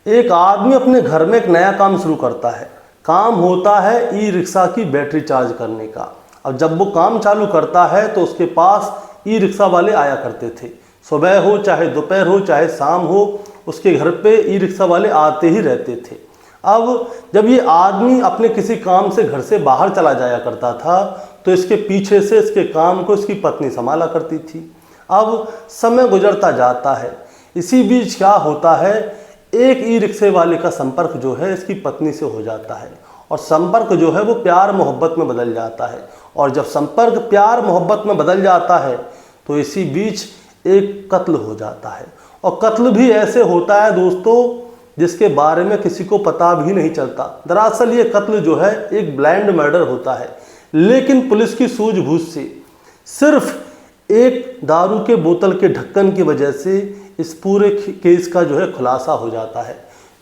एक आदमी अपने घर में एक नया काम शुरू करता है। काम होता है ई रिक्शा की बैटरी चार्ज करने का। अब जब वो काम चालू करता है तो उसके पास ई रिक्शा वाले आया करते थे। सुबह हो चाहे दोपहर हो चाहे शाम हो, उसके घर पे ई रिक्शा वाले आते ही रहते थे। अब जब ये आदमी अपने किसी काम से घर से बाहर चला जाया करता था तो इसके पीछे से इसके काम को इसकी पत्नी संभाला करती थी। अब समय गुजरता जाता है, इसी बीच क्या होता है, एक ई रिक्शे वाले का संपर्क जो है इसकी पत्नी से हो जाता है और संपर्क जो है वो प्यार मोहब्बत में बदल जाता है। और जब संपर्क प्यार मोहब्बत में बदल जाता है तो इसी बीच एक कत्ल हो जाता है। और कत्ल भी ऐसे होता है दोस्तों जिसके बारे में किसी को पता भी नहीं चलता। दरअसल ये कत्ल जो है एक ब्लाइंड मर्डर होता है, लेकिन पुलिस की सूझबूझ से सिर्फ एक दारू के बोतल के ढक्कन की वजह से इस पूरे केस का जो है खुलासा हो जाता है।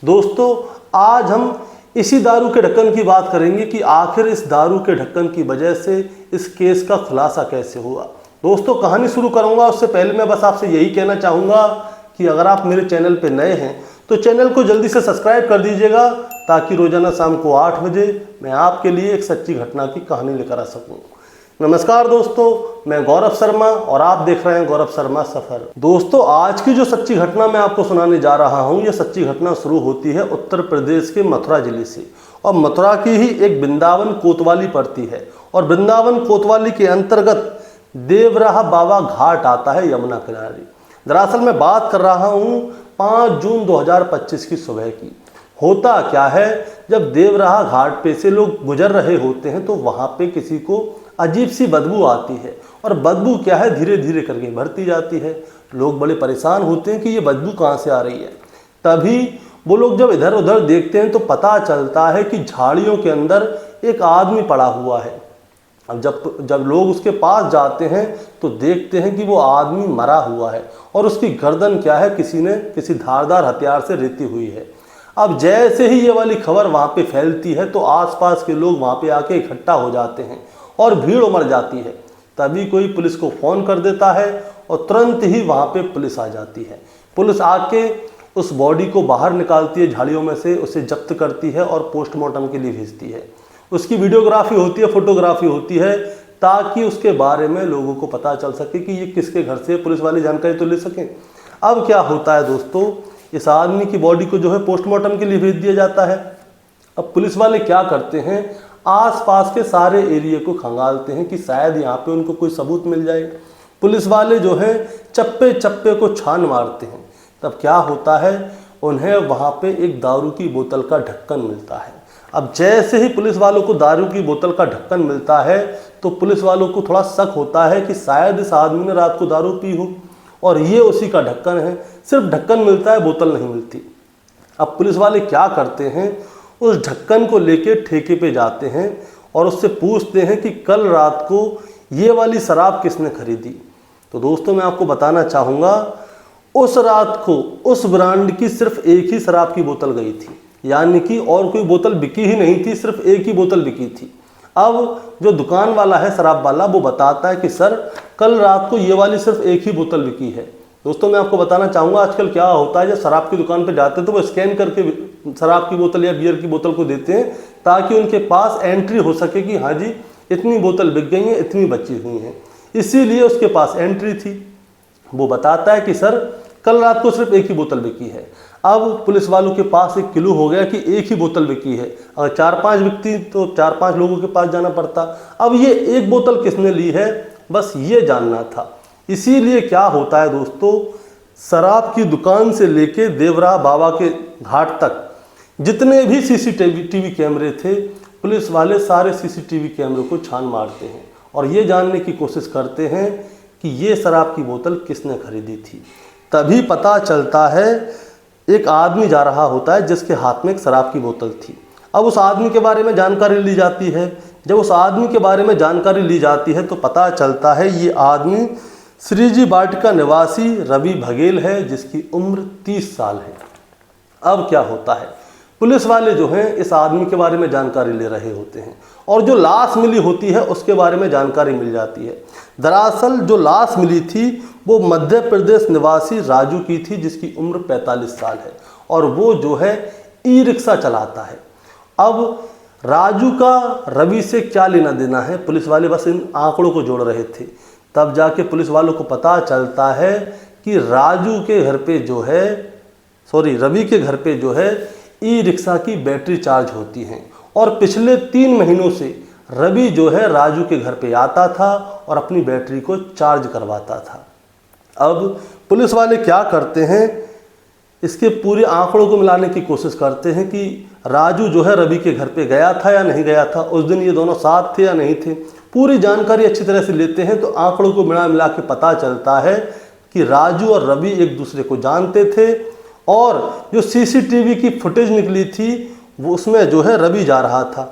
दोस्तों आज हम इसी दारू के ढक्कन की बात करेंगे कि आखिर इस दारू के ढक्कन की वजह से इस केस का खुलासा कैसे हुआ। दोस्तों कहानी शुरू करूंगा उससे पहले मैं बस आपसे यही कहना चाहूँगा कि अगर आप मेरे चैनल पे नए हैं तो चैनल को जल्दी से सब्सक्राइब कर दीजिएगा ताकि रोजाना शाम को 8 बजे मैं आपके लिए एक सच्ची घटना की कहानी लेकर आ सकूं। नमस्कार दोस्तों, मैं गौरव शर्मा और आप देख रहे हैं गौरव शर्मा सफ़र। दोस्तों आज की जो सच्ची घटना मैं आपको सुनाने जा रहा हूं, यह सच्ची घटना शुरू होती है उत्तर प्रदेश के मथुरा जिले से और मथुरा की ही एक वृंदावन कोतवाली पड़ती है और वृंदावन कोतवाली के अंतर्गत देवराह बाबा घाट आता है यमुना किनारे। दरअसल मैं बात कर रहा हूँ 5 जून 2025 की सुबह की। होता क्या है, जब देवराह घाट पे से लोग गुजर रहे होते हैं तो वहाँ पे किसी को अजीब सी बदबू आती है और बदबू क्या है धीरे धीरे करके बढ़ती जाती है। लोग बड़े परेशान होते हैं कि ये बदबू कहाँ से आ रही है। तभी वो लोग जब इधर उधर देखते हैं तो पता चलता है कि झाड़ियों के अंदर एक आदमी पड़ा हुआ है। अब जब लोग उसके पास जाते हैं तो देखते हैं कि वो आदमी मरा हुआ है और उसकी गर्दन क्या है किसी धारदार हथियार से रेती हुई है। अब जैसे ही ये वाली खबर वहाँ पे फैलती है तो आसपास के लोग वहाँ पे आके इकट्ठा हो जाते हैं और भीड़ उमड़ जाती है। तभी कोई पुलिस को फ़ोन कर देता है और तुरंत ही वहाँ पे पुलिस आ जाती है। पुलिस आके उस बॉडी को बाहर निकालती है झाड़ियों में से, उसे जब्त करती है और पोस्टमार्टम के लिए भेजती है। उसकी वीडियोग्राफी होती है, फोटोग्राफी होती है ताकि उसके बारे में लोगों को पता चल सके कि ये किसके घर से, पुलिस वाली जानकारी तो ले सकें। अब क्या होता है दोस्तों, इस आदमी की बॉडी को जो है पोस्टमार्टम के लिए भेज दिया जाता है। अब पुलिस वाले क्या करते हैं, आसपास के सारे एरिया को खंगालते हैं कि शायद यहाँ पे उनको कोई सबूत मिल जाए। पुलिस वाले जो है चप्पे चप्पे को छान मारते हैं। तब क्या होता है, उन्हें वहाँ पे एक दारू की बोतल का ढक्कन मिलता है। अब जैसे ही पुलिस वालों को दारू की बोतल का ढक्कन मिलता है तो पुलिस वालों को थोड़ा शक होता है कि शायद इस आदमी ने रात को दारू पी हो और ये उसी का ढक्कन है। सिर्फ ढक्कन मिलता है, बोतल नहीं मिलती। अब पुलिस वाले क्या करते हैं, उस ढक्कन को लेके ठेके पे जाते हैं और उससे पूछते हैं कि कल रात को ये वाली शराब किसने खरीदी। तो दोस्तों मैं आपको बताना चाहूँगा, उस रात को उस ब्रांड की सिर्फ एक ही शराब की बोतल गई थी, यानी कि और कोई बोतल बिकी ही नहीं थी, सिर्फ एक ही बोतल बिकी थी। अब जो दुकान वाला है, शराब वाला, वो बताता है कि सर कल रात को ये वाली सिर्फ एक ही बोतल बिकी है। दोस्तों मैं आपको बताना चाहूँगा आजकल क्या होता है, जब शराब की दुकान पे जाते हैं तो वो स्कैन करके शराब की बोतल या बियर की बोतल को देते हैं ताकि उनके पास एंट्री हो सके कि हाँ जी इतनी बोतल बिक गई हैं, इतनी बची हुई हैं। इसीलिए उसके पास एंट्री थी। वो बताता है कि सर कल रात को सिर्फ एक ही बोतल बिकी है। अब पुलिस वालों के पास एक क्लू हो गया कि एक ही बोतल बिकी है। अगर 4-5 बिकती तो 4-5 लोगों के पास जाना पड़ता। अब ये एक बोतल किसने ली है, बस ये जानना था। इसीलिए क्या होता है दोस्तों, शराब की दुकान से लेके देवराह बाबा के घाट तक जितने भी सीसीटीवी कैमरे थे, पुलिस वाले सारे सीसीटीवी कैमरे को छान मारते हैं और ये जानने की कोशिश करते हैं कि ये शराब की बोतल किसने खरीदी थी। तभी पता चलता है एक आदमी जा रहा होता है जिसके हाथ में एक शराब की बोतल थी। अब उस आदमी के बारे में जानकारी ली जाती है। जब उस आदमी के बारे में जानकारी ली जाती है तो पता चलता है ये आदमी श्रीजी वाटिका निवासी रवि बघेल है, जिसकी उम्र 30 साल है। अब क्या होता है, पुलिस वाले जो हैं इस आदमी के बारे में जानकारी ले रहे होते हैं और जो लाश मिली होती है उसके बारे में जानकारी मिल जाती है। दरअसल जो लाश मिली थी वो मध्य प्रदेश निवासी राजू की थी, जिसकी उम्र 45 साल है और वो जो है ई रिक्शा चलाता है। अब राजू का रवि से क्या लेना देना है, पुलिस वाले बस इन आंकड़ों को जोड़ रहे थे। तब जाके पुलिस वालों को पता चलता है कि राजू के घर पे जो है रवि के घर पे जो है ई रिक्शा की बैटरी चार्ज होती है और पिछले 3 महीनों से रवि जो है राजू के घर पे आता था और अपनी बैटरी को चार्ज करवाता था। अब पुलिस वाले क्या करते हैं, इसके पूरे आंकड़ों को मिलाने की कोशिश करते हैं कि राजू जो है रवि के घर पे गया था या नहीं गया था, उस दिन ये दोनों साथ थे या नहीं थे। पूरी जानकारी अच्छी तरह से लेते हैं तो आंकड़ों को मिला के पता चलता है कि राजू और रवि एक दूसरे को जानते थे और जो सीसीटीवी की फुटेज निकली थी वो उसमें जो है रवि जा रहा था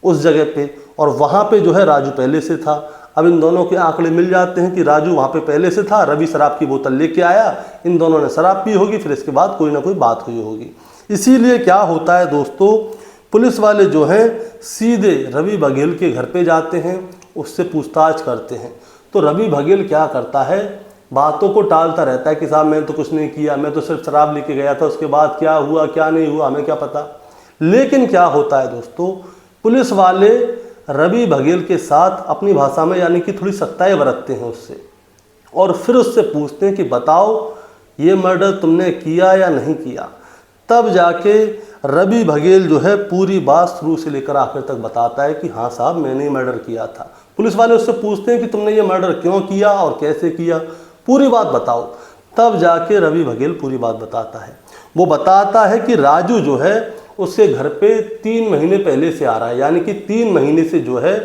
उस जगह पे और वहाँ पे जो है राजू पहले से था। अब इन दोनों के आंकड़े मिल जाते हैं कि राजू वहाँ पे पहले से था, रवि शराब की बोतल लेके आया, इन दोनों ने शराब पी होगी, फिर इसके बाद कोई ना कोई बात हुई होगी। इसीलिए क्या होता है दोस्तों, पुलिस वाले जो हैं सीधे रवि बघेल के घर पे जाते हैं, उससे पूछताछ करते हैं। तो रवि बघेल क्या करता है, बातों को टालता रहता है कि साहब मैंने तो कुछ नहीं किया, मैं तो सिर्फ शराब लेके गया था, उसके बाद क्या हुआ क्या नहीं हुआ हमें क्या पता। लेकिन क्या होता है दोस्तों, पुलिस वाले रवि बघेल के साथ अपनी भाषा में यानी कि थोड़ी सख्ताई बरतते हैं उससे और फिर उससे पूछते हैं कि बताओ ये मर्डर तुमने किया या नहीं किया। तब जाके रवि बघेल जो है पूरी बात शुरू से लेकर आखिर तक बताता है कि हाँ साहब मैंने मर्डर किया था। पुलिस वाले उससे पूछते हैं कि तुमने ये मर्डर क्यों किया और कैसे किया, पूरी बात बताओ। तब जाके रवि बघेल पूरी बात बताता है। वो बताता है कि राजू जो है उसके घर पे 3 महीने पहले से आ रहा है, यानी कि 3 महीने से जो है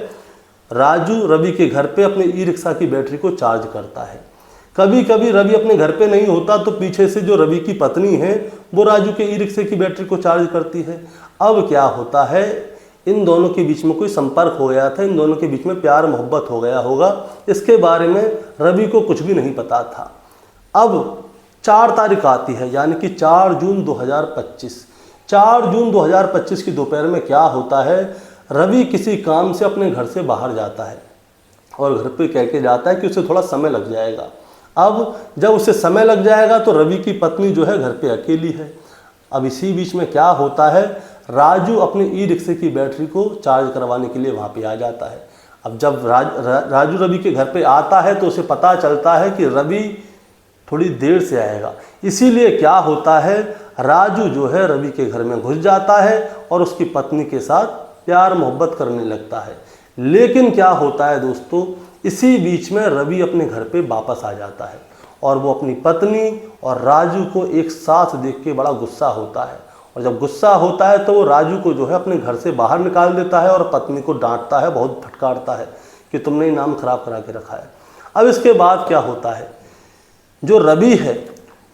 राजू रवि के घर पे अपने ई रिक्शा की बैटरी को चार्ज करता है। कभी कभी रवि अपने घर पे नहीं होता तो पीछे से जो रवि की पत्नी है वो राजू के ई रिक्शे की बैटरी को चार्ज करती है। अब क्या होता है, इन दोनों के बीच में कोई संपर्क हो गया था, इन दोनों के बीच में प्यार मोहब्बत हो गया होगा, इसके बारे में रवि को कुछ भी नहीं पता था। अब 4 तारीख आती है यानी कि 4 जून 2025। 4 जून 2025 की दोपहर में क्या होता है, रवि किसी काम से अपने घर से बाहर जाता है और घर पे कह के जाता है कि उसे थोड़ा समय लग जाएगा। अब जब उसे समय लग जाएगा तो रवि की पत्नी जो है घर पे अकेली है। अब इसी बीच में क्या होता है, राजू अपने ई रिक्शे की बैटरी को चार्ज करवाने के लिए वहाँ पे आ जाता है। अब जब राजू रवि के घर पे आता है तो उसे पता चलता है कि रवि थोड़ी देर से आएगा, इसीलिए क्या होता है, राजू जो है रवि के घर में घुस जाता है और उसकी पत्नी के साथ प्यार मोहब्बत करने लगता है। लेकिन क्या होता है दोस्तों, इसी बीच में रवि अपने घर पे वापस आ जाता है और वो अपनी पत्नी और राजू को एक साथ देख के बड़ा गुस्सा होता है और जब गुस्सा होता है तो वो राजू को जो है अपने घर से बाहर निकाल देता है और पत्नी को डांटता है, बहुत फटकारता है कि तुमने ही नाम खराब करा के रखा है। अब इसके बाद क्या होता है, जो रवि है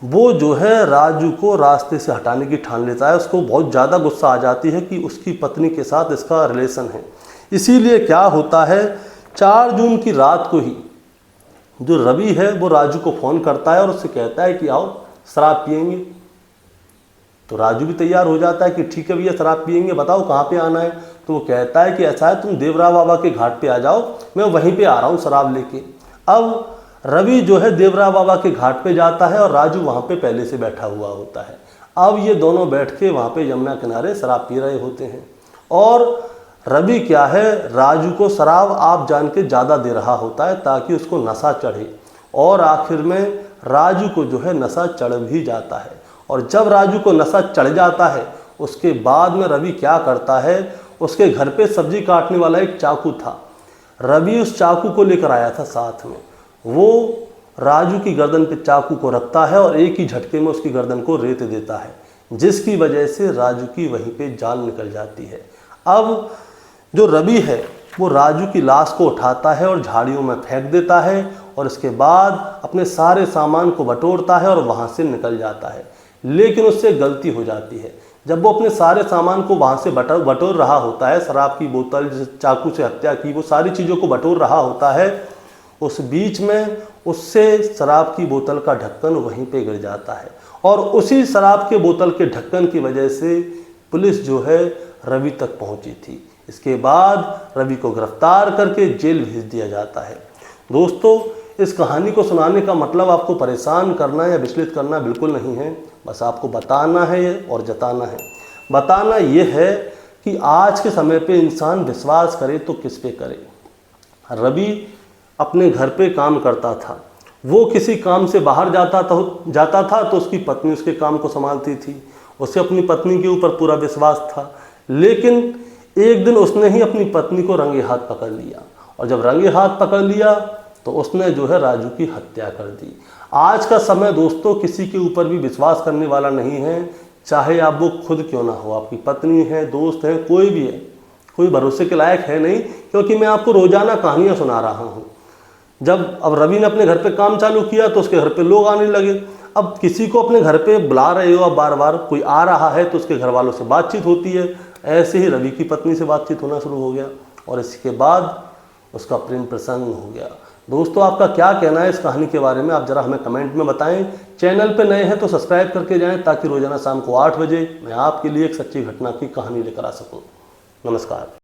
वो जो है राजू को रास्ते से हटाने की ठान लेता है। उसको बहुत ज़्यादा गुस्सा आ जाती है कि उसकी पत्नी के साथ इसका रिलेशन है। इसीलिए क्या होता है, 4 जून की रात को ही जो रवि है वो राजू को फ़ोन करता है और उससे कहता है कि आओ शराब पियेंगे। तो राजू भी तैयार हो जाता है कि ठीक है भैया शराब पियेंगे, बताओ कहाँ पे आना है। तो वो कहता है कि ऐसा है तुम देवरा बाबा के घाट पे आ जाओ, मैं वहीं पे आ रहा हूँ शराब लेके। अब रवि जो है देवरा बाबा के घाट पे जाता है और राजू वहाँ पे पहले से बैठा हुआ होता है। अब ये दोनों बैठ के वहाँ पे यमुना किनारे शराब पी रहे होते हैं और रवि क्या है, राजू को शराब आप जान के ज़्यादा दे रहा होता है ताकि उसको नशा चढ़े और आखिर में राजू को जो है नशा चढ़ भी जाता है। और जब राजू को नशा चढ़ जाता है उसके बाद में रवि क्या करता है, उसके घर पे सब्जी काटने वाला एक चाकू था, रवि उस चाकू को लेकर आया था साथ में। वो राजू की गर्दन पे चाकू को रखता है और एक ही झटके में उसकी गर्दन को रेत देता है, जिसकी वजह से राजू की वहीं पे जान निकल जाती है। अब जो रवि है वो राजू की लाश को उठाता है और झाड़ियों में फेंक देता है और इसके बाद अपने सारे सामान को बटोरता है और वहाँ से निकल जाता है। लेकिन उससे गलती हो जाती है, जब वो अपने सारे सामान को वहाँ से बटोर रहा होता है, शराब की बोतल, चाकू से हत्या की, वो सारी चीज़ों को बटोर रहा होता है, उस बीच में उससे शराब की बोतल का ढक्कन वहीं पे गिर जाता है और उसी शराब के बोतल के ढक्कन की वजह से पुलिस जो है रवि तक पहुंची थी। इसके बाद रवि को गिरफ्तार करके जेल भेज दिया जाता है। दोस्तों, इस कहानी को सुनाने का मतलब आपको परेशान करना या विचलित करना बिल्कुल नहीं है। बस आपको बताना है और जताना है। बताना ये है कि आज के समय पे इंसान विश्वास करे तो किस पे करे। रवि अपने घर पे काम करता था, वो किसी काम से बाहर जाता था तो उसकी पत्नी उसके काम को संभालती थी। उसे अपनी पत्नी के ऊपर पूरा विश्वास था, लेकिन एक दिन उसने ही अपनी पत्नी को रंगे हाथ पकड़ लिया, और जब रंगे हाथ पकड़ लिया तो उसने जो है राजू की हत्या कर दी। आज का समय दोस्तों किसी के ऊपर भी विश्वास करने वाला नहीं है, चाहे आप वो खुद क्यों ना हो, आपकी पत्नी है, दोस्त है, कोई भी है, कोई भरोसे के लायक है नहीं। क्योंकि मैं आपको रोजाना कहानियां सुना रहा हूँ। जब अब रवि ने अपने घर पे काम चालू किया तो उसके घर पे लोग आने लगे। अब किसी को अपने घर पे बुला रहे हो, अब बार बार कोई आ रहा है तो उसके घर वालों से बातचीत होती है। ऐसे ही रवि की पत्नी से बातचीत होना शुरू हो गया और इसके बाद उसका प्रेम प्रसंग हो गया। दोस्तों आपका क्या कहना है इस कहानी के बारे में, आप जरा हमें कमेंट में बताएं। चैनल पे नए हैं तो सब्सक्राइब करके जाएं, ताकि रोजाना शाम को 8 बजे मैं आपके लिए एक सच्ची घटना की कहानी लेकर आ सकूं। नमस्कार।